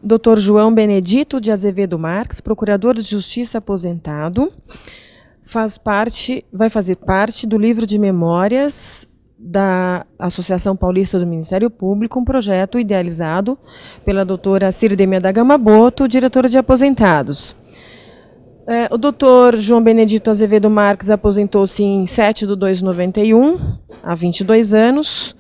Dr. João Benedito de Azevedo Marques, procurador de Justiça aposentado, vai fazer parte do livro de memórias da Associação Paulista do Ministério Público, um projeto idealizado pela doutora Ciridemia da Gama Boto, diretora de aposentados. O doutor João Benedito Azevedo Marques aposentou-se em 7/2/91, há 22 anos.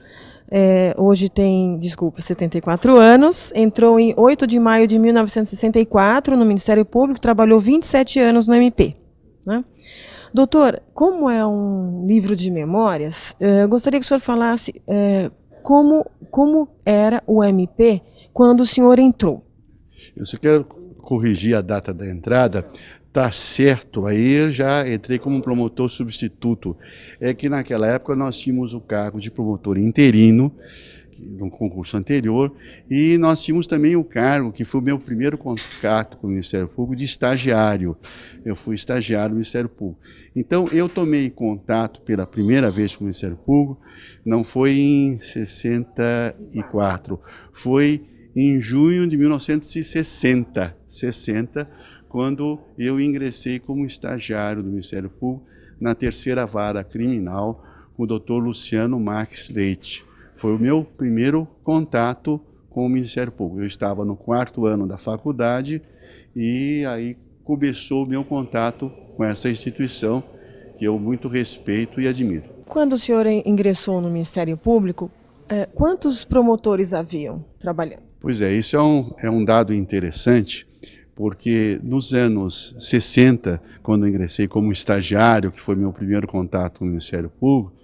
Hoje tem, 74 anos. Entrou em 8 de maio de 1964 no Ministério Público, trabalhou 27 anos no MP. Né? Doutor, como é um livro de memórias, eu gostaria que o senhor falasse como era o MP quando o senhor entrou. Eu só quero corrigir a data da entrada. Tá certo, aí eu já entrei como promotor substituto. É que naquela época nós tínhamos o cargo de promotor interino, no concurso anterior, e nós tínhamos também o cargo, que foi o meu primeiro contato com o Ministério Público, de estagiário. Eu fui estagiário do Ministério Público. Então eu tomei contato pela primeira vez com o Ministério Público, não foi em 64, foi em junho de 1960, quando eu ingressei como estagiário do Ministério Público na terceira vara criminal com o Dr. Luciano Marques Leite. Foi o meu primeiro contato com o Ministério Público. Eu estava no 4º ano da faculdade e aí começou o meu contato com essa instituição que eu muito respeito e admiro. Quando o senhor ingressou no Ministério Público, quantos promotores haviam trabalhando? Pois é, isso é um dado interessante, porque nos anos 60, quando eu ingressei como estagiário, que foi meu primeiro contato com o Ministério Público,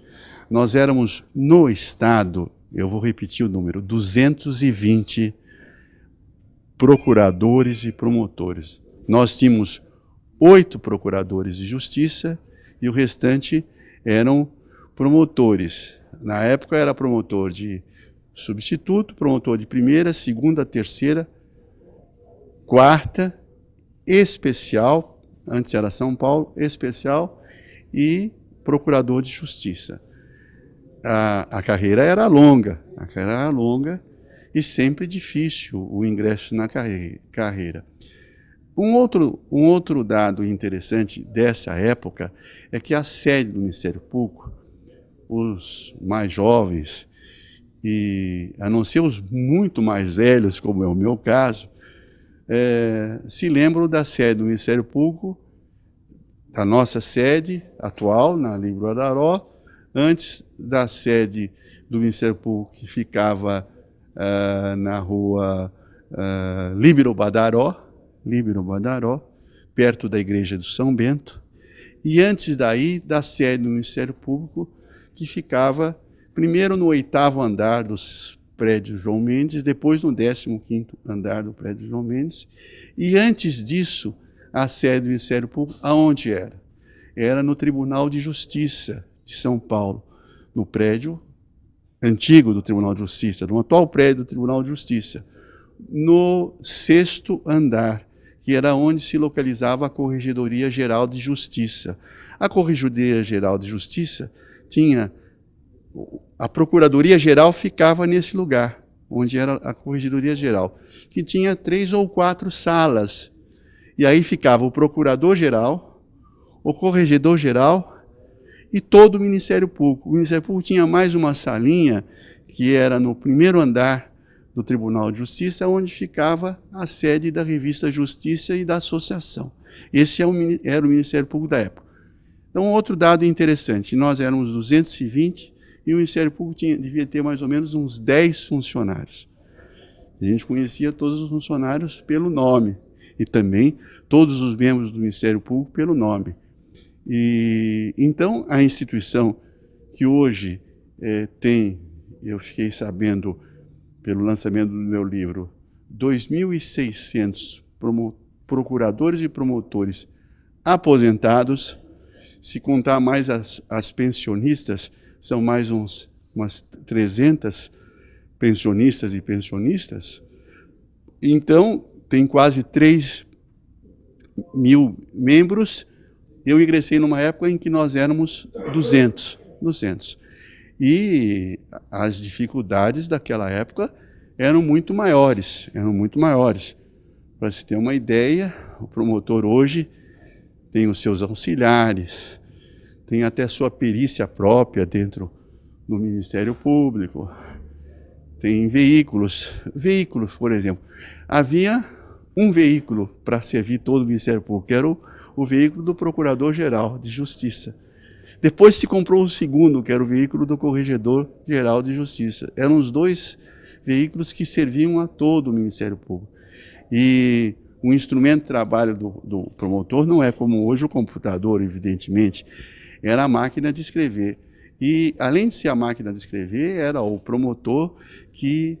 nós éramos no Estado, eu vou repetir o número, 220 procuradores e promotores. Nós tínhamos 8 procuradores de justiça e o restante eram promotores. Na época era promotor de substituto, promotor de primeira, segunda, terceira, 4ª, especial, antes era São Paulo, especial e procurador de justiça. A carreira era longa e sempre difícil o ingresso na carreira. Um outro dado interessante dessa época é que a sede do Ministério Público, os mais jovens, e a não ser os muito mais velhos, como é o meu caso, se lembram da sede do Ministério Público, da nossa sede atual, na Líbero Badaró, antes da sede do Ministério Público, que ficava na rua Líbero Badaró, perto da igreja do São Bento, e antes daí, da sede do Ministério Público, que ficava primeiro no 8º andar dos prédio João Mendes, depois no 15º andar do prédio João Mendes, e antes disso, a sede do Ministério Público, aonde era? Era no Tribunal de Justiça de São Paulo, no prédio antigo do Tribunal de Justiça, no atual prédio do Tribunal de Justiça, no 6º andar, que era onde se localizava a Corregedoria Geral de Justiça. A Corregedoria Geral de Justiça tinha... A Procuradoria-Geral ficava nesse lugar, onde era a Corregedoria Geral, que tinha 3 ou 4 salas. E aí ficava o Procurador-Geral, o Corregedor-Geral e todo o Ministério Público. O Ministério Público tinha mais uma salinha, que era no 1º andar do Tribunal de Justiça, onde ficava a sede da revista Justiça e da Associação. Esse era o Ministério Público da época. Então, outro dado interessante, nós éramos 220 e o Ministério Público devia ter mais ou menos uns 10 funcionários. A gente conhecia todos os funcionários pelo nome e também todos os membros do Ministério Público pelo nome. E então a instituição que hoje tem, eu fiquei sabendo pelo lançamento do meu livro, 2.600 procuradores e promotores aposentados. Se contar mais as pensionistas, são mais umas 300 pensionistas e pensionistas. Então, tem quase 3.000 membros. Eu ingressei numa época em que nós éramos 200. E as dificuldades daquela época eram muito maiores, Para se ter uma ideia, o promotor hoje tem os seus auxiliares, tem até sua perícia própria dentro do Ministério Público, tem veículos, por exemplo. Havia um veículo para servir todo o Ministério Público, que era o veículo do Procurador-Geral de Justiça. Depois se comprou o segundo, que era o veículo do Corregedor-Geral de Justiça. Eram os dois veículos que serviam a todo o Ministério Público. E o instrumento de trabalho do promotor não é como hoje o computador, evidentemente, era a máquina de escrever. E, além de ser a máquina de escrever, era o promotor que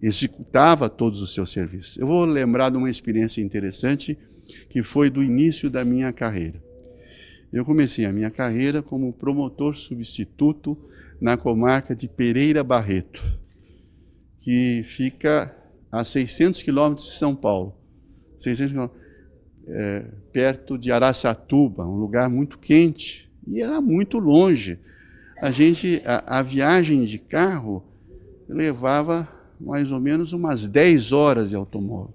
executava todos os seus serviços. Eu vou lembrar de uma experiência interessante que foi do início da minha carreira. Eu comecei a minha carreira como promotor substituto na comarca de Pereira Barreto, que fica a 600 quilômetros de São Paulo, 600 quilômetros, perto de Araçatuba, um lugar muito quente, e era muito longe. A viagem de carro levava mais ou menos umas 10 horas de automóvel.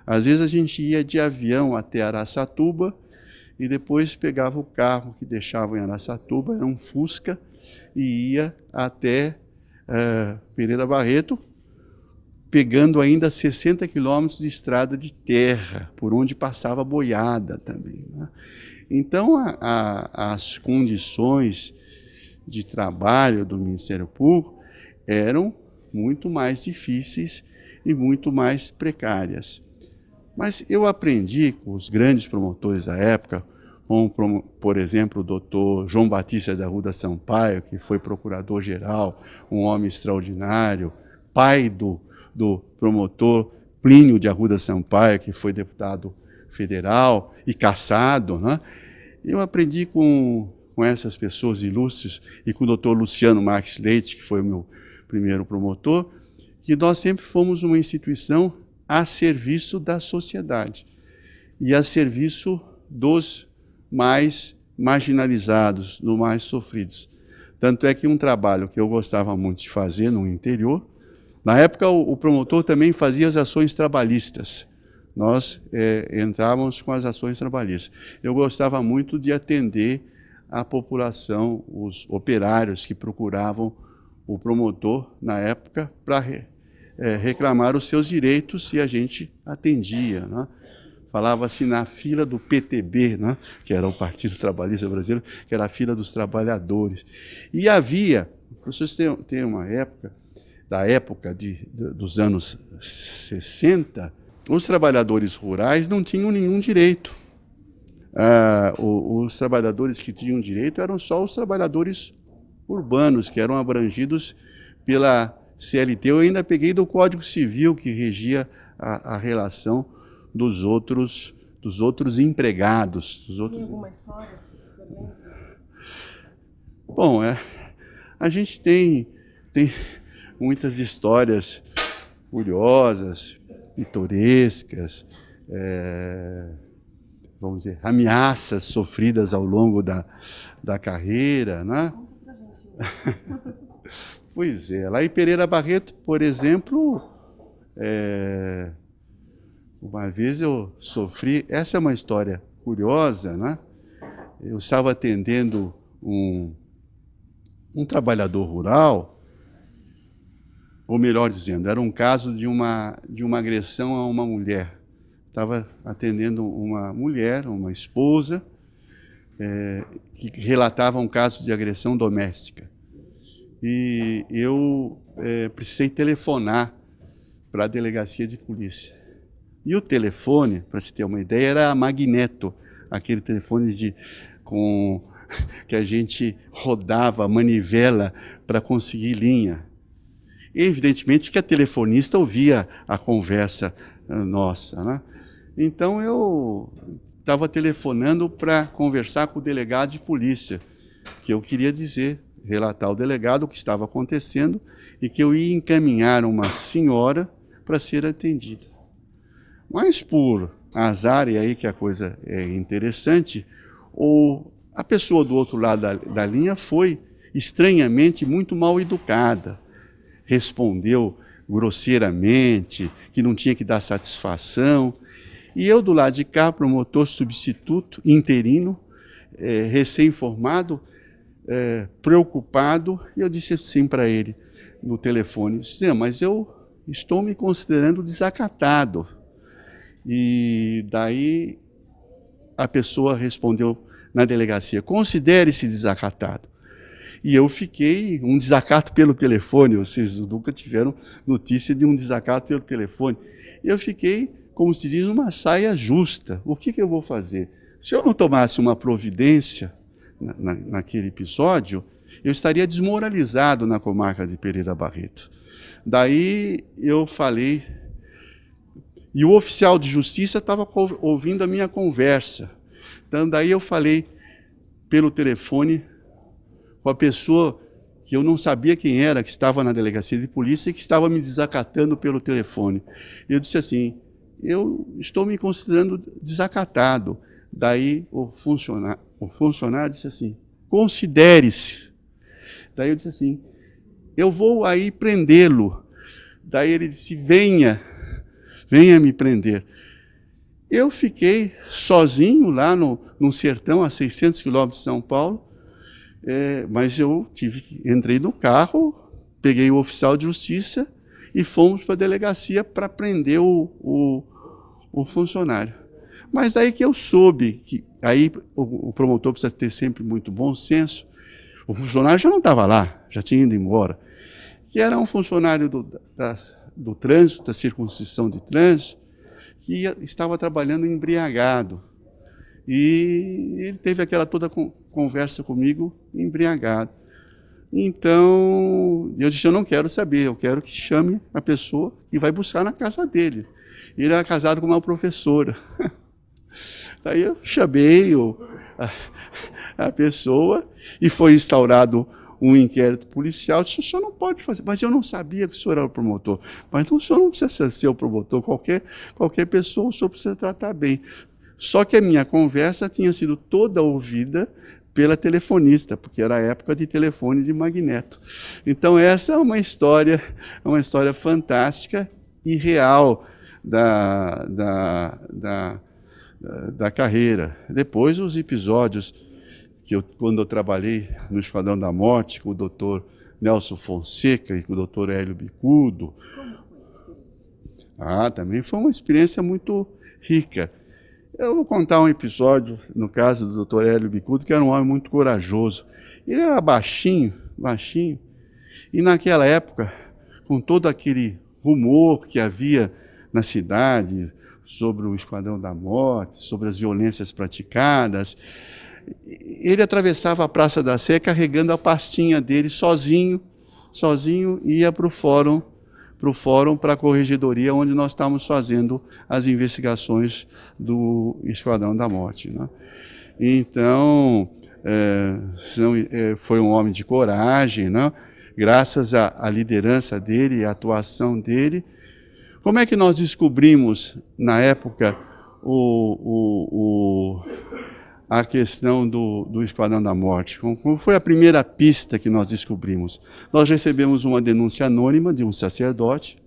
Às vezes a gente ia de avião até Araçatuba e depois pegava o carro que deixava em Araçatuba, era um Fusca, e ia até Pereira Barreto, pegando ainda 60 quilômetros de estrada de terra, por onde passava boiada também, né? Então, as condições de trabalho do Ministério Público eram muito mais difíceis e muito mais precárias. Mas eu aprendi com os grandes promotores da época, como, por exemplo, o doutor João Batista da Arruda Sampaio, que foi procurador-geral, um homem extraordinário, pai do promotor Plínio de Arruda Sampaio, que foi deputado federal e cassado, né? Eu aprendi com essas pessoas ilustres e com o doutor Luciano Marques Leite, que foi o meu primeiro promotor, que nós sempre fomos uma instituição a serviço da sociedade e a serviço dos mais marginalizados, dos mais sofridos. Tanto é que um trabalho que eu gostava muito de fazer no interior, na época o promotor também fazia as ações trabalhistas. Nós entrávamos com as ações trabalhistas. Eu gostava muito de atender a população, os operários que procuravam o promotor na época para reclamar os seus direitos, e a gente atendia, né? Falava-se na fila do PTB, né? Que era o Partido Trabalhista Brasileiro, que era a fila dos trabalhadores. E havia, para vocês terem uma época, dos anos 60, os trabalhadores rurais não tinham nenhum direito. Os trabalhadores que tinham direito eram só os trabalhadores urbanos, que eram abrangidos pela CLT. Eu ainda peguei do Código Civil, que regia a relação dos outros empregados. Tem alguma história? Bom, a gente tem muitas histórias curiosas, pitorescas, vamos dizer, ameaças sofridas ao longo da carreira, né? Pois é, lá em Pereira Barreto, por exemplo, uma vez eu sofri, essa é uma história curiosa, né? Eu estava atendendo um trabalhador rural, ou melhor dizendo, era um caso de uma agressão a uma mulher. Estava atendendo uma mulher, uma esposa, que relatava um caso de agressão doméstica. E eu precisei telefonar para a delegacia de polícia. E o telefone, para se ter uma ideia, era a Magneto, aquele telefone que a gente rodava a manivela para conseguir linha. Evidentemente que a telefonista ouvia a conversa nossa, né? Então eu estava telefonando para conversar com o delegado de polícia, que eu queria relatar ao delegado o que estava acontecendo e que eu ia encaminhar uma senhora para ser atendida. Mas por azar, e aí que a coisa é interessante, a pessoa do outro lado da linha foi estranhamente muito mal educada. Respondeu grosseiramente, que não tinha que dar satisfação. E eu, do lado de cá, promotor substituto, interino, recém-formado, preocupado, e eu disse assim para ele no telefone, disse, mas eu estou me considerando desacatado. E daí a pessoa respondeu na delegacia, considere-se desacatado. E eu fiquei, um desacato pelo telefone, vocês nunca tiveram notícia de um desacato pelo telefone. Eu fiquei, como se diz, uma saia justa. O que eu vou fazer? Se eu não tomasse uma providência naquele episódio, eu estaria desmoralizado na comarca de Pereira Barreto. Daí eu falei, e o oficial de justiça estava ouvindo a minha conversa. Então daí eu falei pelo telefone com a pessoa que eu não sabia quem era, que estava na delegacia de polícia e que estava me desacatando pelo telefone. Eu disse assim, eu estou me considerando desacatado. Daí o funcionário disse assim, considere-se. Daí eu disse assim, eu vou aí prendê-lo. Daí ele disse, venha me prender. Eu fiquei sozinho lá no sertão, a 600 quilômetros de São Paulo, mas eu entrei no carro, peguei o oficial de justiça e fomos para a delegacia para prender o funcionário. Mas daí que eu soube, que aí o promotor precisa ter sempre muito bom senso, o funcionário já não estava lá, já tinha ido embora, que era um funcionário do trânsito, da circunscrição de trânsito, que estava trabalhando embriagado. E ele teve aquela toda conversa comigo embriagado. Então, eu disse, eu não quero saber, eu quero que chame a pessoa e vai buscar na casa dele. Ele era casado com uma professora. Aí eu chamei a pessoa e foi instaurado um inquérito policial. Eu disse, o senhor não pode fazer, mas eu não sabia que o senhor era o promotor. Mas então, o senhor não precisa ser o promotor, qualquer pessoa o senhor precisa tratar bem. Só que a minha conversa tinha sido toda ouvida pela telefonista, porque era a época de telefone de magneto. Então essa é uma história fantástica e real da carreira. Depois os episódios que quando eu trabalhei no Esquadrão da Morte com o Dr. Nelson Fonseca e com o Dr. Hélio Bicudo. Também foi uma experiência muito rica. Eu vou contar um episódio, no caso do Dr. Hélio Bicudo, que era um homem muito corajoso. Ele era baixinho, e naquela época, com todo aquele rumor que havia na cidade sobre o Esquadrão da Morte, sobre as violências praticadas, ele atravessava a Praça da Sé carregando a pastinha dele sozinho, ia para o fórum, para a corregedoria, onde nós estávamos fazendo as investigações do Esquadrão da Morte, né? Então, foi um homem de coragem, né? Graças à liderança dele e à atuação dele. Como é que nós descobrimos, na época, a questão do Esquadrão da Morte? Como foi a primeira pista que nós descobrimos? Nós recebemos uma denúncia anônima de um sacerdote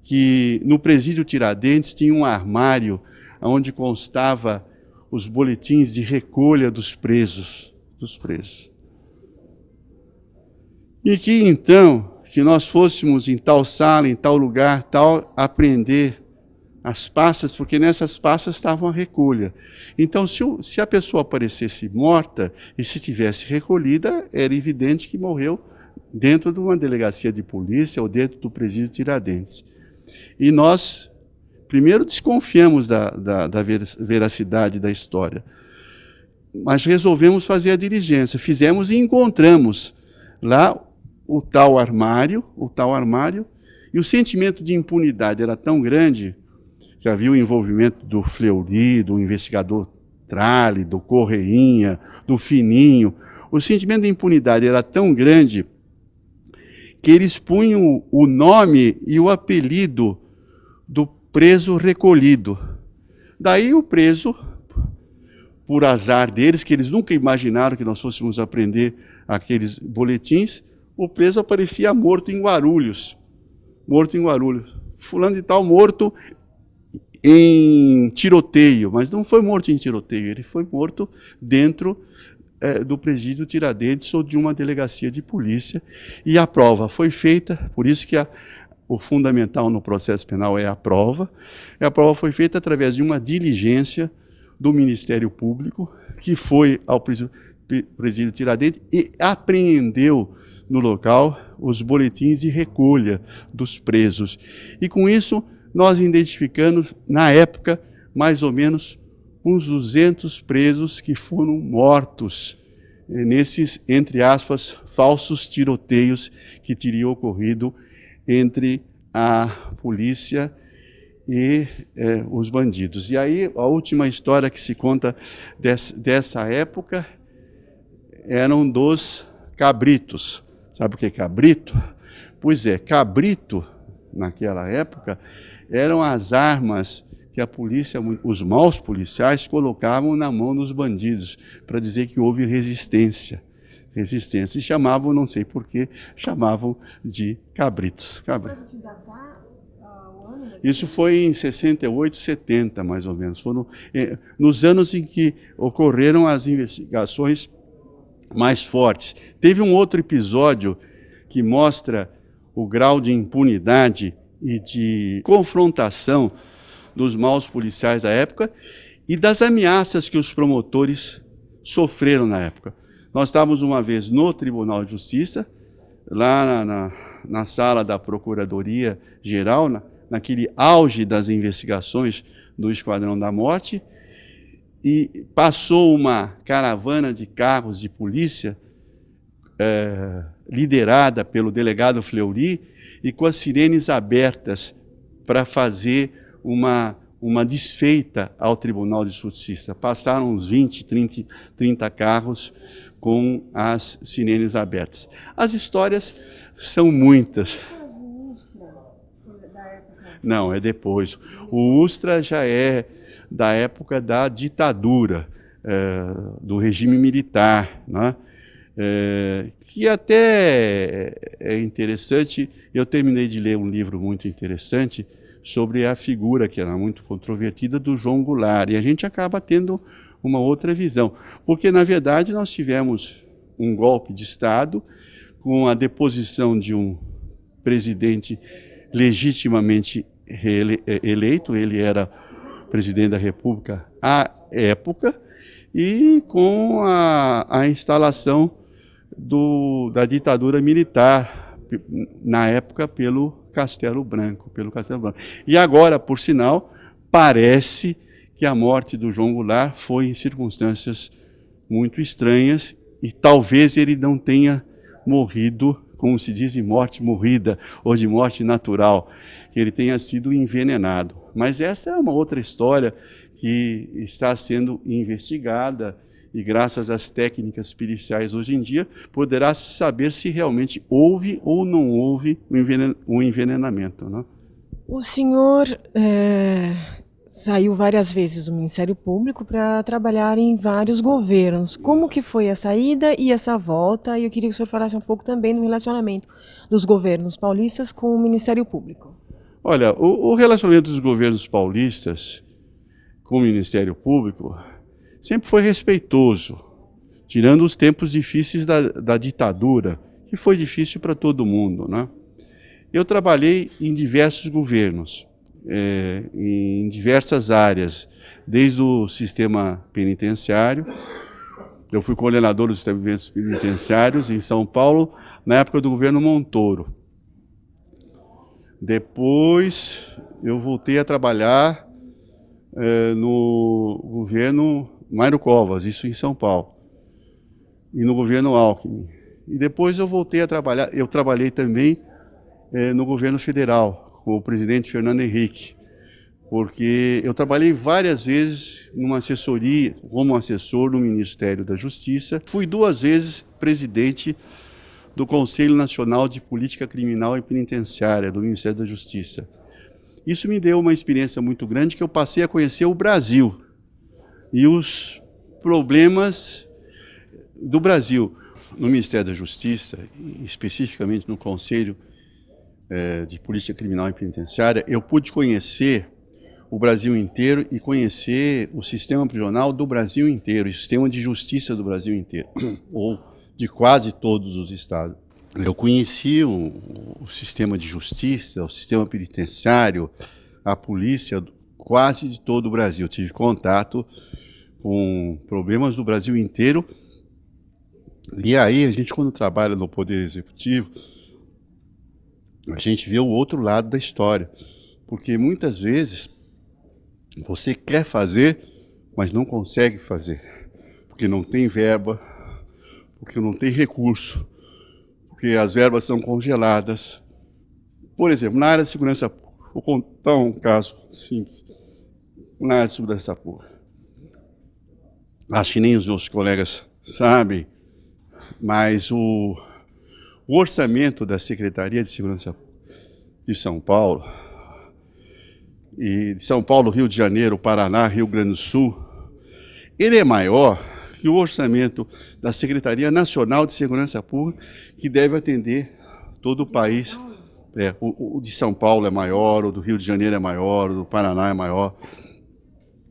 que no presídio Tiradentes tinha um armário onde constava os boletins de recolha dos presos. E que então, que nós fôssemos em tal sala, em tal lugar, tal, apreender as pastas, porque nessas pastas estavam a recolha. Então, se a pessoa aparecesse morta e se tivesse recolhida, era evidente que morreu dentro de uma delegacia de polícia ou dentro do presídio Tiradentes. E nós, primeiro, desconfiamos da veracidade da história, mas resolvemos fazer a diligência. Fizemos e encontramos lá o tal armário, e o sentimento de impunidade era tão grande. Já viu o envolvimento do Fleury, do investigador Tralli, do Correinha, do Fininho. O sentimento de impunidade era tão grande que eles punham o nome e o apelido do preso recolhido. Daí o preso, por azar deles, que eles nunca imaginaram que nós fôssemos aprender aqueles boletins, o preso aparecia morto em Guarulhos. morto em Guarulhos. Fulano de tal morto em tiroteio, mas não foi morto em tiroteio, ele foi morto dentro do presídio Tiradentes ou de uma delegacia de polícia, e a prova foi feita, por isso que o fundamental no processo penal é a prova. E a prova foi feita através de uma diligência do Ministério Público, que foi ao presídio Tiradentes e apreendeu no local os boletins de recolha dos presos. E com isso nós identificamos, na época, mais ou menos uns 200 presos que foram mortos nesses, entre aspas, falsos tiroteios que teriam ocorrido entre a polícia e os bandidos. E aí a última história que se conta dessa época eram dos cabritos. Sabe o que é cabrito? Pois é, cabrito, naquela época, eram as armas que a polícia, os maus policiais, colocavam na mão dos bandidos, para dizer que houve resistência. E chamavam, não sei porquê, chamavam de cabritos. Isso foi em 68, 70, mais ou menos. Foram nos anos em que ocorreram as investigações mais fortes. Teve um outro episódio que mostra o grau de impunidade e de confrontação dos maus policiais da época e das ameaças que os promotores sofreram na época. Nós estávamos uma vez no Tribunal de Justiça, lá na sala da Procuradoria-Geral, naquele auge das investigações do Esquadrão da Morte, e passou uma caravana de carros de polícia, liderada pelo delegado Fleury, e com as sirenes abertas para fazer uma desfeita ao Tribunal de Justiça. Passaram uns 20, 30 carros com as sirenes abertas. As histórias são muitas. Não, é depois. O Ustra já é da época da ditadura, do regime militar, né? Que até é interessante. Eu terminei de ler um livro muito interessante sobre a figura, que era muito controvertida, do João Goulart, e a gente acaba tendo uma outra visão, porque na verdade nós tivemos um golpe de Estado com a deposição de um presidente legitimamente eleito, ele era presidente da República à época, e com a instalação da ditadura militar, na época pelo Castelo Branco. E agora, por sinal, parece que a morte do João Goulart foi em circunstâncias muito estranhas e talvez ele não tenha morrido, como se diz, de morte morrida ou de morte natural, que ele tenha sido envenenado. Mas essa é uma outra história que está sendo investigada e, graças às técnicas periciais hoje em dia, poderá saber se realmente houve ou não houve um envenenamento, né? O senhor saiu várias vezes do Ministério Público para trabalhar em vários governos. Como que foi essa ida e essa volta? E eu queria que o senhor falasse um pouco também do relacionamento dos governos paulistas com o Ministério Público. Olha, o relacionamento dos governos paulistas com o Ministério Público sempre foi respeitoso, tirando os tempos difíceis da ditadura, que foi difícil para todo mundo, né? Eu trabalhei em diversos governos, em diversas áreas, desde o sistema penitenciário. Eu fui coordenador dos estabelecimentos penitenciários em São Paulo, na época do governo Montoro. Depois eu voltei a trabalhar no governo Mário Covas, isso em São Paulo, e no governo Alckmin. E depois eu voltei a trabalhar, eu trabalhei também no governo federal, com o presidente Fernando Henrique, porque eu trabalhei várias vezes numa assessoria, como assessor no Ministério da Justiça. Fui 2 vezes presidente do Conselho Nacional de Política Criminal e Penitenciária, do Ministério da Justiça. Isso me deu uma experiência muito grande, que eu passei a conhecer o Brasil e os problemas do Brasil. No Ministério da Justiça, especificamente no Conselho, de política criminal e penitenciária, eu pude conhecer o Brasil inteiro e conhecer o sistema prisional do Brasil inteiro, o sistema de justiça do Brasil inteiro, ou de quase todos os estados. Eu conheci o sistema de justiça, o sistema penitenciário, a polícia, quase de todo o Brasil. Eu tive contato com problemas do Brasil inteiro. E aí, a gente, quando trabalha no Poder Executivo, a gente vê o outro lado da história. Porque muitas vezes você quer fazer, mas não consegue fazer. Porque não tem verba, porque não tem recurso, porque as verbas são congeladas. Por exemplo, na área de segurança pública, vou contar um caso simples. Na área de segurança pública, acho que nem os meus colegas sabem, mas o orçamento da Secretaria de Segurança de São Paulo, e de São Paulo, Rio de Janeiro, Paraná, Rio Grande do Sul, ele é maior que o orçamento da Secretaria Nacional de Segurança Pública, que deve atender todo o país. O de São Paulo é maior, o do Rio de Janeiro é maior, o do Paraná é maior.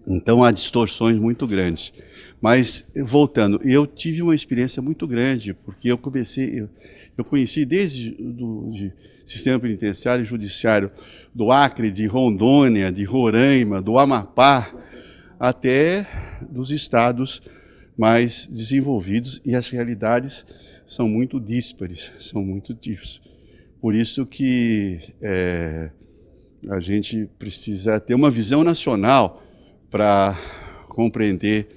Então há distorções muito grandes. Mas, voltando, eu tive uma experiência muito grande, porque eu conheci desde de sistema penitenciário e judiciário do Acre, de Rondônia, de Roraima, do Amapá, até dos estados mais desenvolvidos, e as realidades são muito díspares, são muito díspares. Por isso que a gente precisa ter uma visão nacional para compreender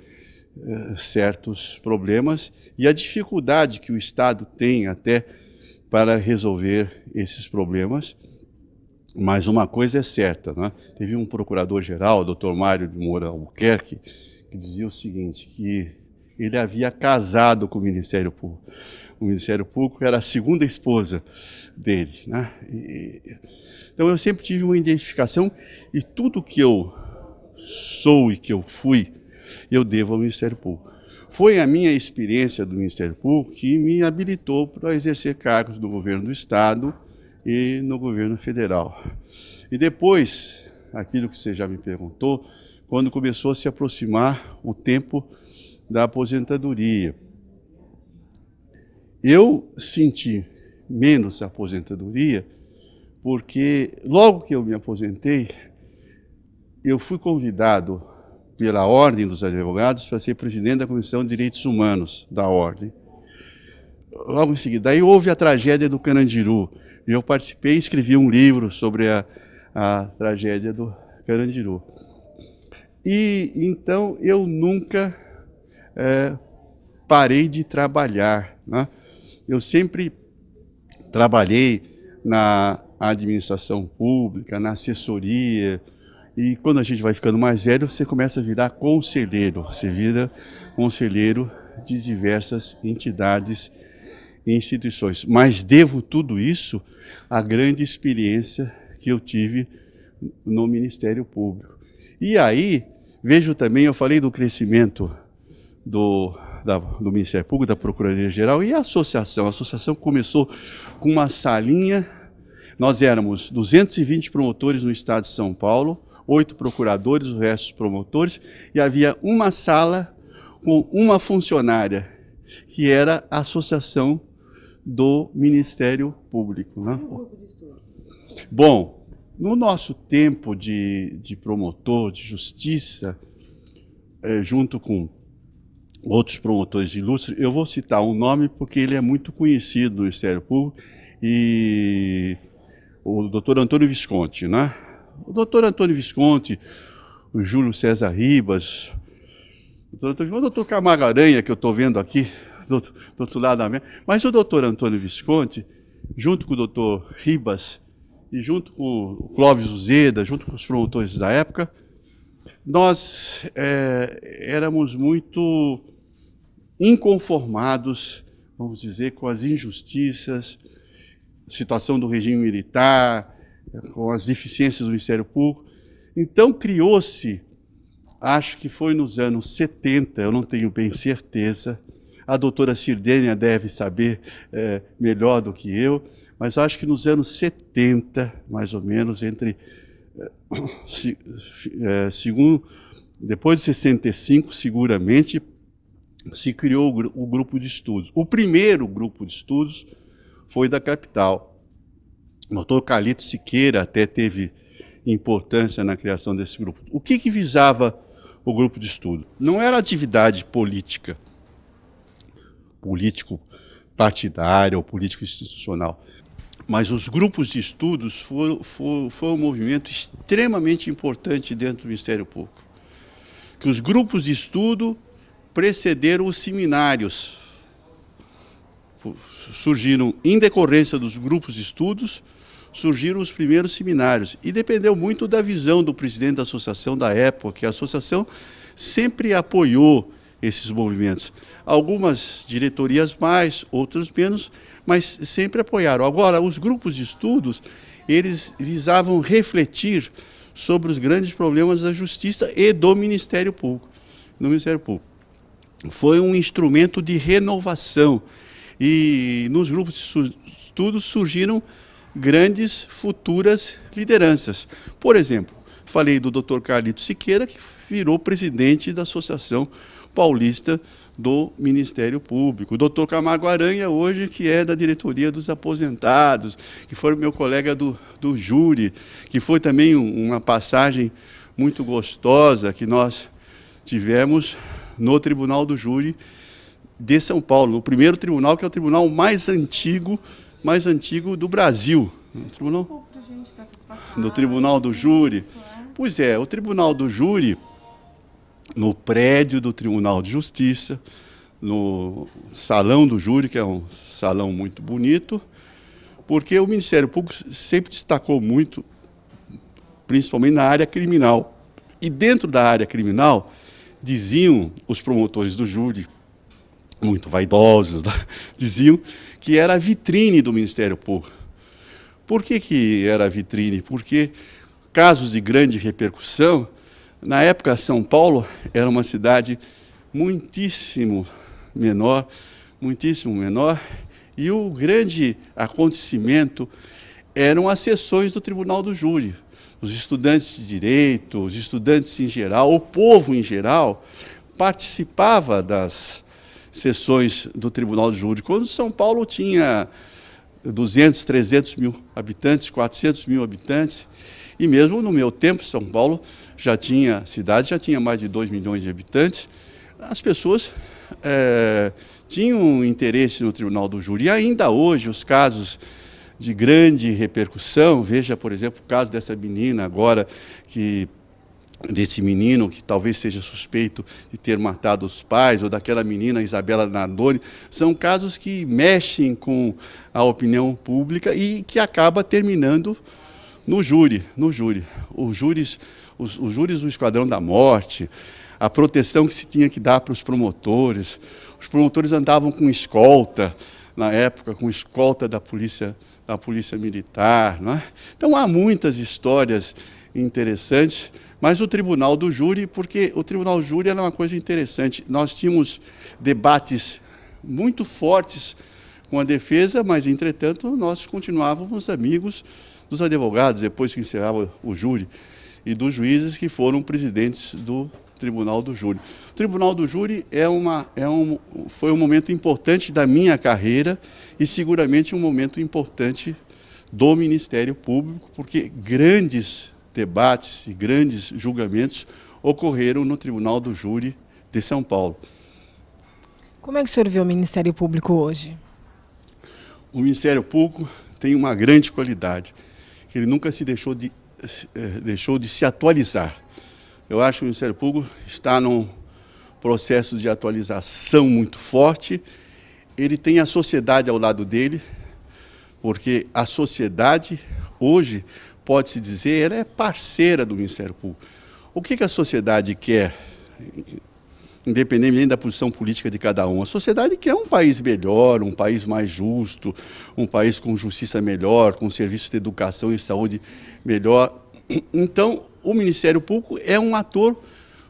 certos problemas e a dificuldade que o Estado tem até para resolver esses problemas. Mas uma coisa é certa, né? Teve um procurador-geral, o Dr. Mário de Moura Albuquerque, que dizia o seguinte, que ele havia casado com o Ministério Público. O Ministério Público era a segunda esposa dele, né? Então eu sempre tive uma identificação, e tudo que eu sou e que eu fui, eu devo ao Ministério Público. Foi a minha experiência do Ministério Público que me habilitou para exercer cargos no governo do Estado e no governo federal. E depois, aquilo que você já me perguntou, quando começou a se aproximar o tempo da aposentadoria, eu senti menos aposentadoria porque logo que eu me aposentei, eu fui convidado pela Ordem dos Advogados para ser presidente da Comissão de Direitos Humanos da Ordem. Logo em seguida, daí houve a tragédia do Carandiru, e eu participei e escrevi um livro sobre a tragédia do Carandiru. E então eu nunca parei de trabalhar, né? Eu sempre trabalhei na administração pública, na assessoria, e quando a gente vai ficando mais velho, você começa a virar conselheiro, você vira conselheiro de diversas entidades e instituições. Mas devo tudo isso à grande experiência que eu tive no Ministério Público. E aí, vejo também, eu falei do crescimento do Ministério Público, da Procuradoria-Geral, e a associação. A associação começou com uma salinha, nós éramos 220 promotores no estado de São Paulo, 8 procuradores, o resto promotores, e havia uma sala com uma funcionária, que era a associação do Ministério Público, né? Bom, no nosso tempo de promotor de justiça, junto com outros promotores ilustres, eu vou citar um nome porque ele é muito conhecido no Ministério Público, e o Dr. Antônio Visconti, né? O Dr. Antônio Visconti, o Júlio César Ribas, o Dr. Camargo Aranha, que eu estou vendo aqui, do outro lado da mesa, mas o Dr. Antônio Visconti, junto com o Dr. Ribas e junto com o Clóvis Uzeda, junto com os promotores da época, nós éramos muito inconformados, vamos dizer, com as injustiças, situação do regime militar, com as deficiências do Ministério Público. Então criou-se, acho que foi nos anos 70, eu não tenho bem certeza, a doutora Sirdênia deve saber melhor do que eu, mas acho que nos anos 70, mais ou menos, depois de 65, seguramente, se criou o grupo de estudos. O primeiro grupo de estudos foi da capital. O doutor Carlito Siqueira até teve importância na criação desse grupo. O que visava o grupo de estudo? Não era atividade político-partidária ou político-institucional, mas os grupos de estudos foi um movimento extremamente importante dentro do Ministério Público. Que os grupos de estudo precederam os seminários. Surgiram, em decorrência dos grupos de estudos, surgiram os primeiros seminários. E dependeu muito da visão do presidente da associação da época, que a associação sempre apoiou esses movimentos. Algumas diretorias mais, outras menos, mas sempre apoiaram. Agora, os grupos de estudos, eles visavam refletir sobre os grandes problemas da justiça e do Ministério Público. Foi um instrumento de renovação. E nos grupos de estudos surgiram grandes futuras lideranças. Por exemplo, falei do Dr. Carlito Siqueira, que virou presidente da Associação Paulista do Ministério Público. O Dr. Camargo Aranha, hoje, que é da diretoria dos aposentados, que foi meu colega do júri, que foi também uma passagem muito gostosa que nós tivemos no Tribunal do Júri de São Paulo, no primeiro tribunal, que é o tribunal mais antigo do Brasil. No Tribunal do Júri. Pois é, o Tribunal do Júri, no prédio do Tribunal de Justiça, no Salão do Júri, que é um salão muito bonito, porque o Ministério Público sempre destacou muito, principalmente na área criminal. E dentro da área criminal, diziam os promotores do júri, muito vaidosos, diziam que era a vitrine do Ministério Público. Por que era a vitrine? Porque casos de grande repercussão, na época São Paulo era uma cidade muitíssimo menor, e o grande acontecimento eram as sessões do Tribunal do Júri. Os estudantes de direito, os estudantes em geral, o povo em geral, participava das sessões do Tribunal do Júri. Quando São Paulo tinha 200, 300 mil habitantes, 400 mil habitantes, e mesmo no meu tempo, São Paulo já tinha mais de 2 milhões de habitantes, as pessoas tinham interesse no Tribunal do Júri. E ainda hoje, os casos de grande repercussão, veja, por exemplo, o caso dessa menina agora, desse menino que talvez seja suspeito de ter matado os pais, ou daquela menina Isabela Nardoni, são casos que mexem com a opinião pública e que acaba terminando no júri. Os júris do Esquadrão da Morte, a proteção que se tinha que dar para os promotores. Os promotores andavam com escolta, na época, com escolta da polícia militar. Não é? Então, há muitas histórias interessantes, mas o Tribunal do Júri, porque o Tribunal do Júri era uma coisa interessante. Nós tínhamos debates muito fortes com a defesa, mas, entretanto, nós continuávamos amigos dos advogados, depois que encerrava o júri, e dos juízes que foram presidentes do Tribunal do Júri. O Tribunal do Júri foi um momento importante da minha carreira e seguramente um momento importante do Ministério Público, porque grandes debates e grandes julgamentos ocorreram no Tribunal do Júri de São Paulo. Como é que o senhor vê o Ministério Público hoje? O Ministério Público tem uma grande qualidade, que ele nunca deixou de se atualizar. Eu acho que o Ministério Público está num processo de atualização muito forte. Ele tem a sociedade ao lado dele, porque a sociedade, hoje, pode-se dizer, ela é parceira do Ministério Público. O que a sociedade quer, independentemente da posição política de cada um? A sociedade quer um país melhor, um país mais justo, um país com justiça melhor, com serviços de educação e saúde melhor. Então, o Ministério Público é um ator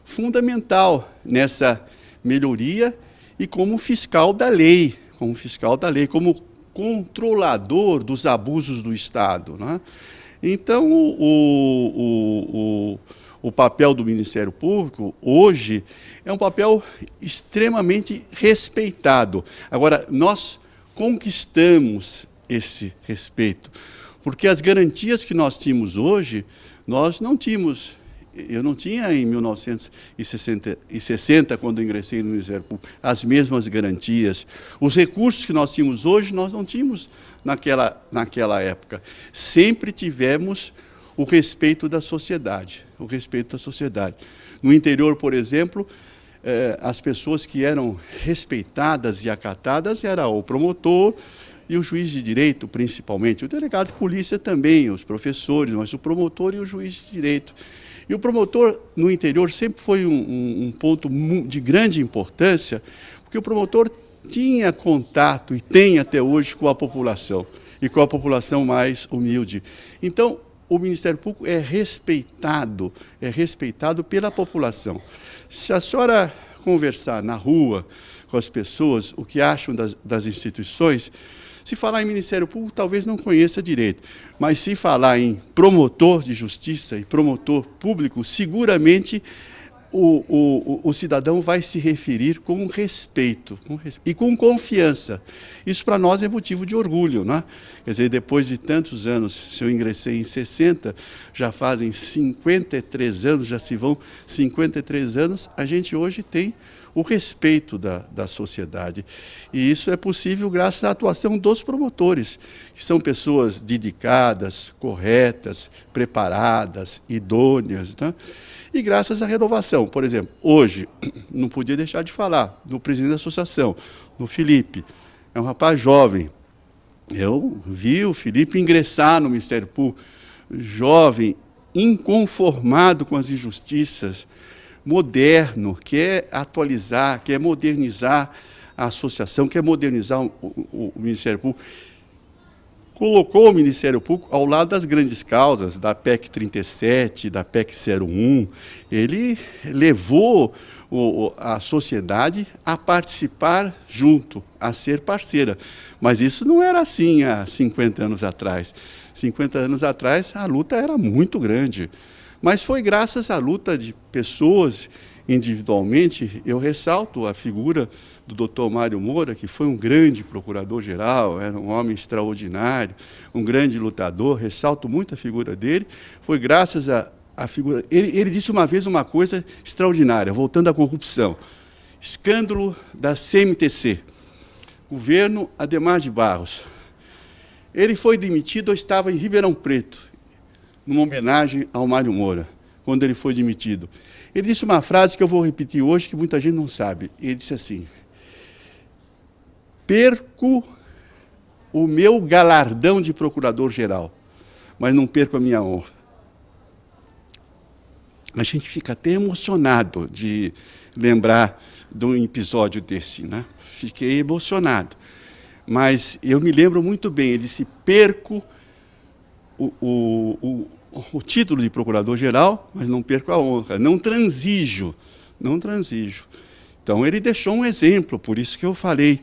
fundamental nessa melhoria e como fiscal da lei, como controlador dos abusos do Estado, né? Então, o papel do Ministério Público, hoje, é um papel extremamente respeitado. Agora, nós conquistamos esse respeito, porque as garantias que nós tínhamos hoje, nós não tínhamos. Eu não tinha em 1960, quando ingressei no Ministério Público, as mesmas garantias. Os recursos que nós tínhamos hoje, nós não tínhamos naquela época. Sempre tivemos o respeito da sociedade, No interior, por exemplo, as pessoas que eram respeitadas e acatadas era o promotor e o juiz de direito, principalmente. O delegado de polícia também, os professores, mas o promotor e o juiz de direito. E o promotor, no interior, sempre foi um ponto de grande importância, porque o promotor tinha contato, e tem até hoje, com a população, e com a população mais humilde. Então, o Ministério Público é respeitado pela população. Se a senhora conversar na rua com as pessoas, o que acham das instituições, se falar em Ministério Público, talvez não conheça direito, mas se falar em promotor de justiça e promotor público, seguramente o cidadão vai se referir com respeito e com confiança. Isso para nós é motivo de orgulho, não é? Quer dizer, depois de tantos anos, se eu ingressei em 60, já fazem 53 anos, já se vão 53 anos, a gente hoje tem o respeito da sociedade. E isso é possível graças à atuação dos promotores, que são pessoas dedicadas, corretas, preparadas, idôneas, né? E graças à renovação. Por exemplo, hoje, não podia deixar de falar do presidente da associação, do Felipe. É um rapaz jovem. Eu vi o Felipe ingressar no Ministério Público, jovem, inconformado com as injustiças, moderno, quer atualizar, quer modernizar a associação, quer modernizar o Ministério Público. Colocou o Ministério Público ao lado das grandes causas, da PEC 37, da PEC 01. Ele levou a sociedade a participar junto, a ser parceira. Mas isso não era assim há 50 anos atrás. 50 anos atrás, a luta era muito grande. Mas foi graças à luta de pessoas individualmente. Eu ressalto a figura do Dr. Mário Moura, que foi um grande procurador-geral, era um homem extraordinário, um grande lutador, ressalto muito a figura dele. Foi graças à figura... Ele disse uma vez uma coisa extraordinária, voltando à corrupção. Escândalo da CMTC, governo Adhemar de Barros. Ele foi demitido, eu estava em Ribeirão Preto, numa homenagem ao Mário Moura, quando ele foi demitido. Ele disse uma frase que eu vou repetir hoje, que muita gente não sabe. Ele disse assim: perco o meu galardão de procurador-geral, mas não perco a minha honra. A gente fica até emocionado de lembrar de um episódio desse, né? Fiquei emocionado. Mas eu me lembro muito bem, ele disse: perco o título de procurador-geral, mas não perco a honra, não transijo. Então, ele deixou um exemplo, por isso que eu falei,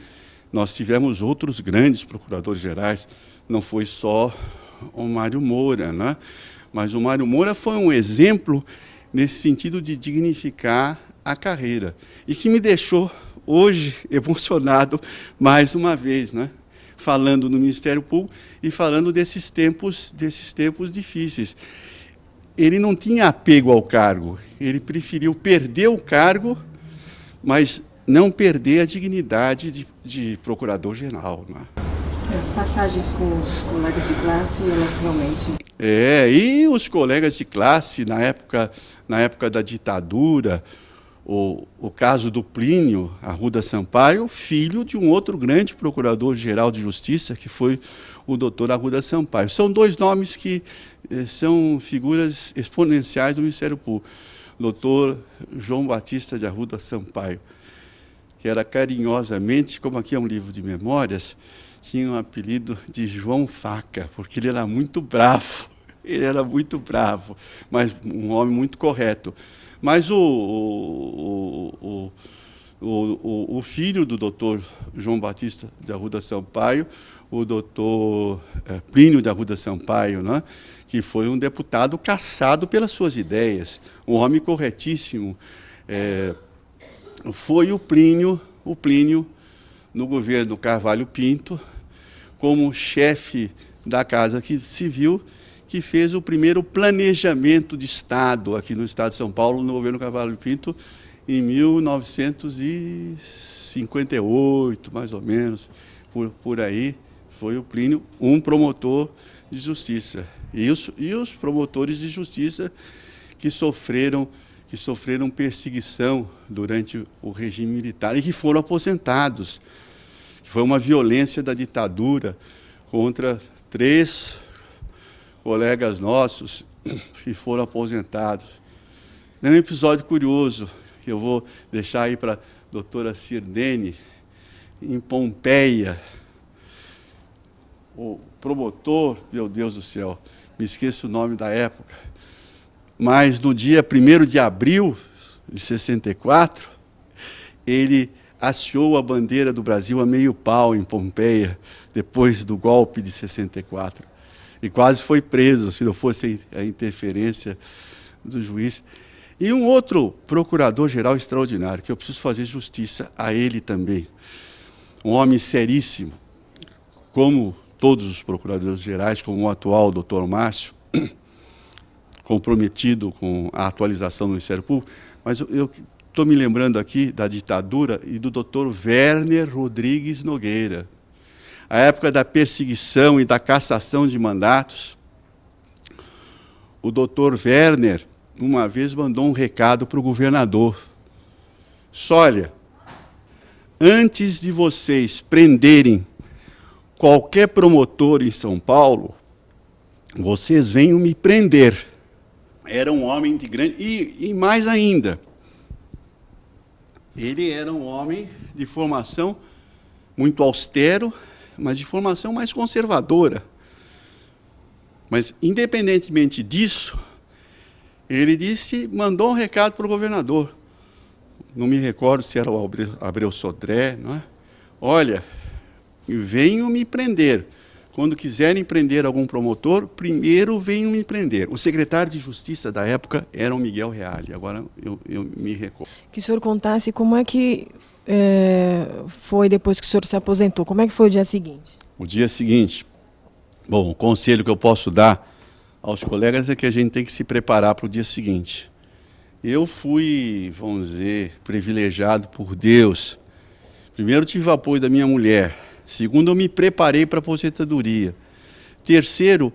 nós tivemos outros grandes procuradores-gerais, não foi só o Mário Moura, né? Mas o Mário Moura foi um exemplo nesse sentido de dignificar a carreira, e que me deixou hoje emocionado mais uma vez, né? Falando no Ministério Público e falando desses tempos difíceis. Ele não tinha apego ao cargo, ele preferiu perder o cargo, mas não perder a dignidade de procurador-geral, né? As passagens com os colegas de classe, elas realmente... E os colegas de classe, na época da ditadura, o caso do Plínio Arruda Sampaio, filho de um outro grande procurador-geral de justiça, que foi o doutor Arruda Sampaio. São dois nomes que são figuras exponenciais do Ministério Público. Doutor João Batista de Arruda Sampaio, que era carinhosamente, como aqui é um livro de memórias, tinha um apelido de João Faca, porque ele era muito bravo. Ele era muito bravo, mas um homem muito correto. Mas o filho do doutor João Batista de Arruda Sampaio, o doutor Plínio de Arruda Sampaio, né, que foi um deputado caçado pelas suas ideias, um homem corretíssimo. Foi o Plínio, no governo Carvalho Pinto, como chefe da Casa Civil, que fez o primeiro planejamento de Estado aqui no Estado de São Paulo, no governo Carvalho Pinto, em 1958, mais ou menos, por aí. Foi o Plínio, um promotor de justiça. E os promotores de justiça que sofreram perseguição durante o regime militar e que foram aposentados. Foi uma violência da ditadura contra 3 colegas nossos que foram aposentados. É um episódio curioso que eu vou deixar aí para a doutora Sirdene, em Pompeia. O promotor, meu Deus do céu, me esqueço o nome da época, mas no dia 1º de abril de 64, ele hasteou a bandeira do Brasil a meio pau em Pompeia, depois do golpe de 64. E quase foi preso, se não fosse a interferência do juiz. E um outro procurador-geral extraordinário, que eu preciso fazer justiça a ele também. Um homem seríssimo, como todos os procuradores gerais, como o atual doutor Márcio, comprometido com a atualização do Ministério Público, mas eu estou me lembrando aqui da ditadura e do doutor Werner Rodrigues Nogueira. A época da perseguição e da cassação de mandatos, o doutor Werner, uma vez, mandou um recado para o governador. Olha, antes de vocês prenderem qualquer promotor em São Paulo, vocês venham me prender. Era um homem de grande... E mais ainda, ele era um homem de formação muito austero, mas de formação mais conservadora. Mas, independentemente disso, ele mandou um recado para o governador. Não me recordo se era o Abreu Sodré, não é? Olha, venham me prender. Quando quiserem prender algum promotor, primeiro venham me prender. O secretário de Justiça da época era o Miguel Reale, agora eu me recordo. Que o senhor contasse como é que foi depois que o senhor se aposentou, como é que foi o dia seguinte? O dia seguinte, bom, o conselho que eu posso dar aos colegas é que a gente tem que se preparar para o dia seguinte. Eu fui, vamos dizer, privilegiado por Deus. Primeiro, tive o apoio da minha mulher. Segundo, eu me preparei para a aposentadoria. Terceiro,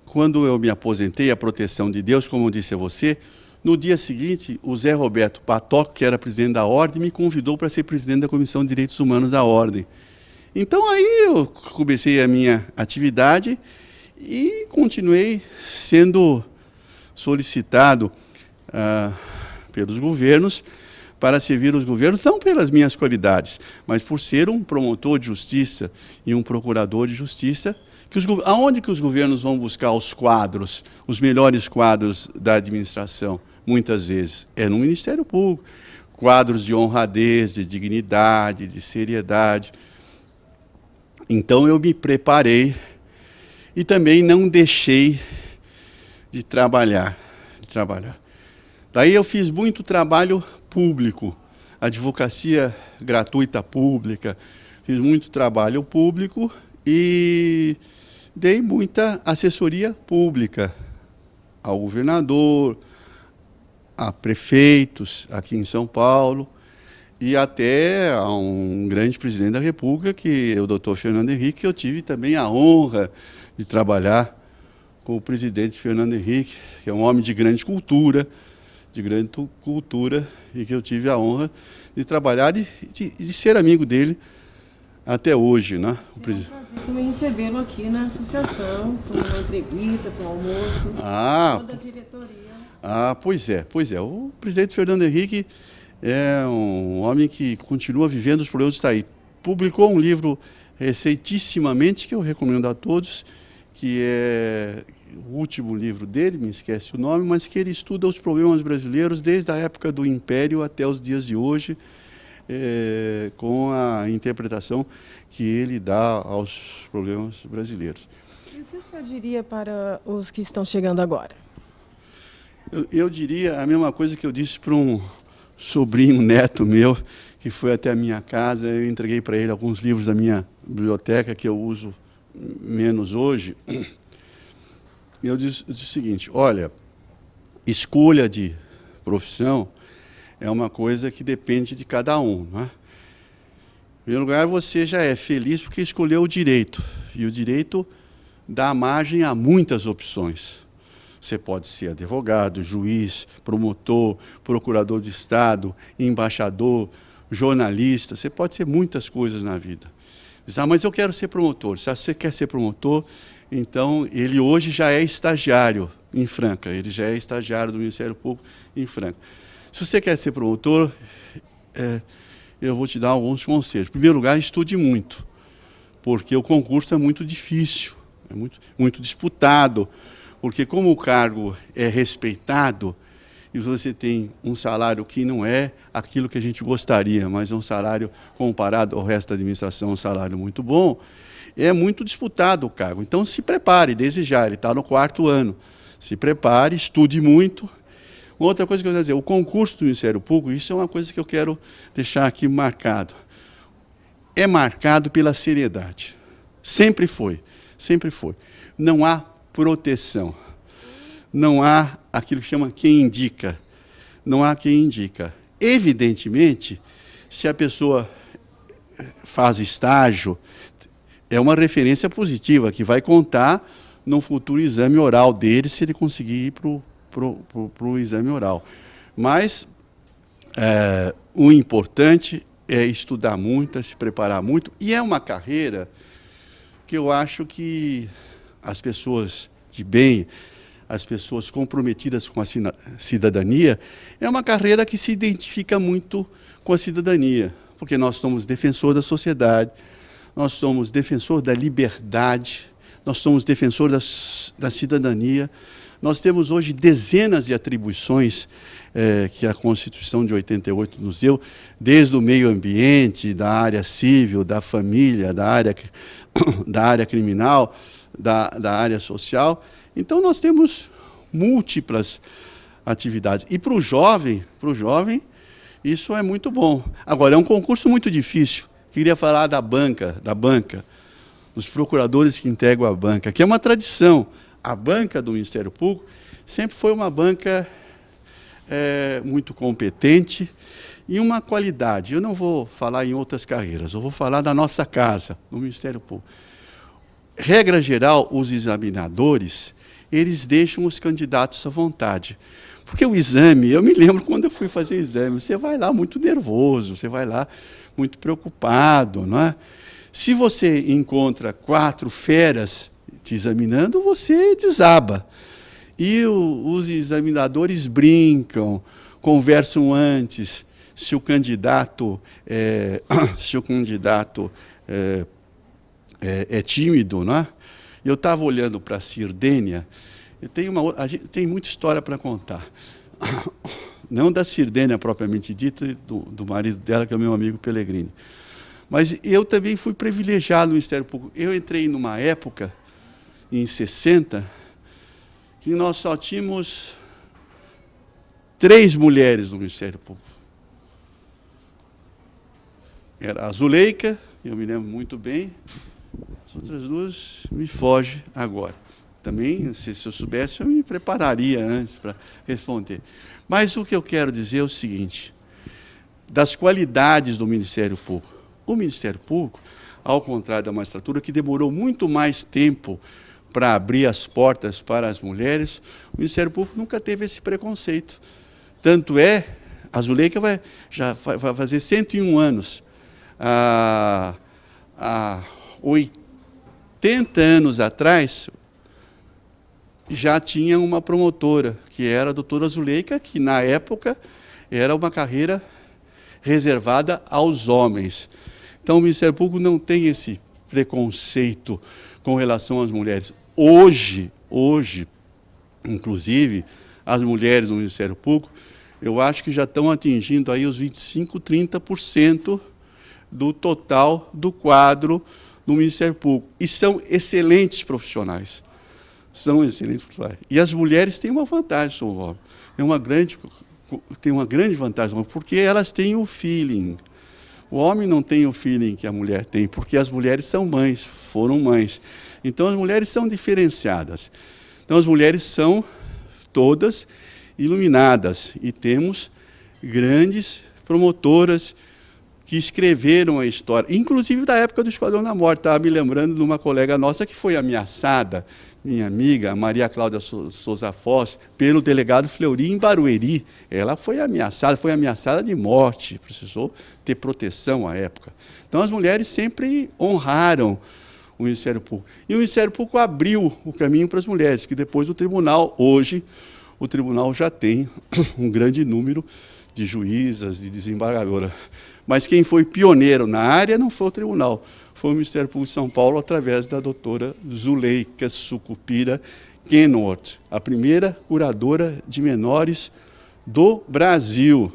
quando eu me aposentei, a proteção de Deus, como eu disse a você, no dia seguinte, o Zé Roberto Patoc, que era presidente da Ordem, me convidou para ser presidente da Comissão de Direitos Humanos da Ordem. Então, aí eu comecei a minha atividade e continuei sendo solicitado pelos governos para servir os governos, não pelas minhas qualidades, mas por ser um promotor de justiça e um procurador de justiça, aonde que os governos vão buscar os quadros, os melhores quadros da administração? Muitas vezes é no Ministério Público, quadros de honradez, de dignidade, de seriedade. Então eu me preparei e também não deixei de trabalhar. Daí eu fiz muito trabalho público, advocacia gratuita pública, fiz muito trabalho público e dei muita assessoria pública ao governador, a prefeitos aqui em São Paulo e até a um grande presidente da República, que é o doutor Fernando Henrique, que eu tive também a honra de trabalhar com o presidente Fernando Henrique, que é um homem de grande cultura, e que eu tive a honra de trabalhar e de ser amigo dele até hoje, né? É um prazer também recebê-lo aqui na associação, para uma entrevista, para um almoço, toda a diretoria. Pois é. O presidente Fernando Henrique é um homem que continua vivendo os problemas do Itaí. Publicou um livro receitissimamente, que eu recomendo a todos, que é o último livro dele, me esquece o nome, mas que ele estuda os problemas brasileiros desde a época do Império até os dias de hoje. com a interpretação que ele dá aos problemas brasileiros. E o que o senhor diria para os que estão chegando agora? Eu diria a mesma coisa que eu disse para um sobrinho, neto meu, que foi até a minha casa. Eu entreguei para ele alguns livros da minha biblioteca, que eu uso menos hoje. Eu disse o seguinte: olha, escolha de profissão é uma coisa que depende de cada um, não é? Em primeiro lugar, você já é feliz porque escolheu o direito, e o direito dá margem a muitas opções. Você pode ser advogado, juiz, promotor, procurador de Estado, embaixador, jornalista, você pode ser muitas coisas na vida. Diz, mas eu quero ser promotor. Se você quer ser promotor, então ele hoje já é estagiário em Franca, ele já é estagiário do Ministério Público em Franca. Se você quer ser promotor, eu vou te dar alguns conselhos. Em primeiro lugar, estude muito, porque o concurso é muito difícil, é muito disputado, porque como o cargo é respeitado, e você tem um salário que não é aquilo que a gente gostaria, mas é um salário comparado ao resto da administração, um salário muito bom, é muito disputado o cargo. Então se prepare, desde já, ele está no 4º ano. Se prepare, estude muito. Uma outra coisa que eu quero dizer, o concurso do Ministério Público, isso é uma coisa que eu quero deixar aqui marcado. É marcado pela seriedade. Sempre foi, sempre foi. Não há proteção. Não há aquilo que chama quem indica. Não há quem indica. Evidentemente, se a pessoa faz estágio, é uma referência positiva, que vai contar no futuro exame oral dele, se ele conseguir ir para o exame oral. Mas o importante é estudar muito, é se preparar muito, e é uma carreira que eu acho que as pessoas de bem, as pessoas comprometidas com a cidadania, é uma carreira que se identifica muito com a cidadania, porque nós somos defensores da sociedade, nós somos defensores da liberdade, nós somos defensores da cidadania. Nós temos hoje dezenas de atribuições que a Constituição de 88 nos deu, desde o meio ambiente, da área civil, da família, da área criminal, da área social. Então, nós temos múltiplas atividades. E para o jovem, isso é muito bom. Agora, é um concurso muito difícil. Queria falar da banca, dos procuradores que integram a banca, que é uma tradição. A banca do Ministério Público sempre foi uma banca muito competente e uma qualidade. Eu não vou falar em outras carreiras, eu vou falar da nossa casa, do Ministério Público. Regra geral, os examinadores, eles deixam os candidatos à vontade. Porque o exame, eu me lembro quando eu fui fazer exame, você vai lá muito nervoso, você vai lá muito preocupado, não é? Se você encontra 4 feras te examinando, você desaba. E os examinadores brincam, conversam antes, se o candidato é tímido, não é? Eu estava olhando para a Sirdênia, a gente tem muita história para contar. Não da Sirdênia propriamente dita, do marido dela, que é o meu amigo Pellegrini. Mas eu também fui privilegiado no Ministério Público. Eu entrei numa época, em 60, que nós só tínhamos 3 mulheres no Ministério Público. Era a Zuleika, eu me lembro muito bem, as outras 2 me fogem agora. Também, se eu soubesse, eu me prepararia antes para responder. Mas o que eu quero dizer é o seguinte, das qualidades do Ministério Público. O Ministério Público, ao contrário da magistratura, que demorou muito mais tempo para abrir as portas para as mulheres, o Ministério Público nunca teve esse preconceito. Tanto é, a Zuleika já vai fazer 101 anos. Há 80 anos atrás, já tinha uma promotora, que era a doutora Zuleika, que na época era uma carreira reservada aos homens. Então o Ministério Público não tem esse preconceito com relação às mulheres. Hoje, inclusive, as mulheres no Ministério Público, eu acho que já estão atingindo aí os 25%, 30% do total do quadro do Ministério Público. E são excelentes profissionais. São excelentes profissionais. E as mulheres têm uma vantagem sobre o homem. Tem uma grande vantagem, porque elas têm o feeling. O homem não tem o feeling que a mulher tem, porque as mulheres são mães, foram mães. Então, as mulheres são diferenciadas. Então, as mulheres são todas iluminadas. E temos grandes promotoras que escreveram a história, inclusive da época do Esquadrão da Morte. Estava me lembrando de uma colega nossa que foi ameaçada, minha amiga, Maria Cláudia Souza Foz, pelo delegado Fleury em Barueri. Ela foi ameaçada de morte, precisou ter proteção à época. Então, as mulheres sempre honraram o Ministério Público. E o Ministério Público abriu o caminho para as mulheres, que depois do tribunal, hoje, o tribunal já tem um grande número de juízas, de desembargadoras. Mas quem foi pioneiro na área não foi o tribunal, foi o Ministério Público de São Paulo, através da doutora Zuleika Sucupira Kenworth, a primeira curadora de menores do Brasil.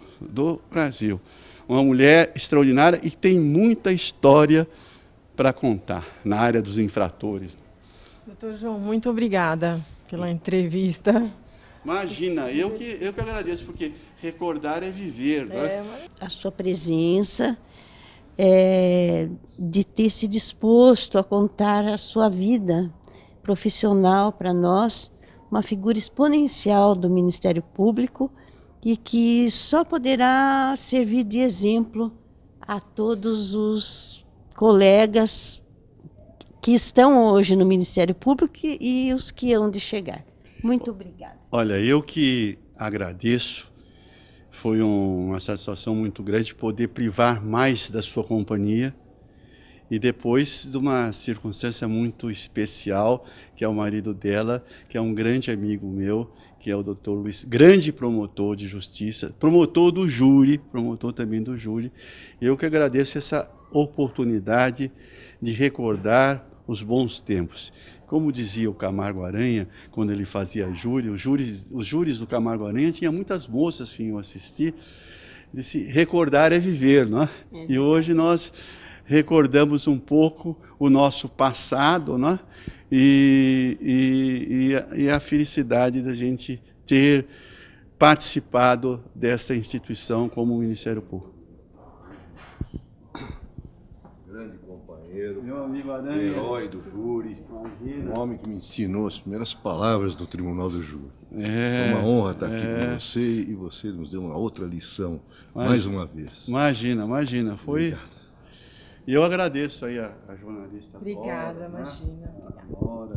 Uma mulher extraordinária e tem muita história para contar na área dos infratores. Doutor João, muito obrigada pela entrevista. Imagina, eu que agradeço, porque recordar é viver. Né? A sua presença, de ter se disposto a contar a sua vida profissional para nós, uma figura exponencial do Ministério Público e que só poderá servir de exemplo a todos os colegas que estão hoje no Ministério Público e os que hão de chegar. Muito obrigada. Olha, eu que agradeço, foi uma satisfação muito grande poder privar mais da sua companhia e depois de uma circunstância muito especial, que é o marido dela, que é um grande amigo meu, que é o doutor Luiz, grande promotor de justiça, promotor também do júri. Eu que agradeço essa oportunidade de recordar os bons tempos. Como dizia o Camargo Aranha, quando ele fazia júri, os júris do Camargo Aranha tinha muitas moças que iam assistir, disse, recordar é viver, não é? E hoje nós recordamos um pouco o nosso passado, não é? E a felicidade da gente ter participado dessa instituição como o Ministério Público. Grande companheiro, Meu amigo Aranha, herói do júri, um homem que me ensinou as primeiras palavras do Tribunal do Júri. Foi uma honra estar aqui com você e você nos deu uma outra lição, mais uma vez. Imagina, foi... Obrigado. E eu agradeço aí a jornalista. Obrigada, imagina. Né?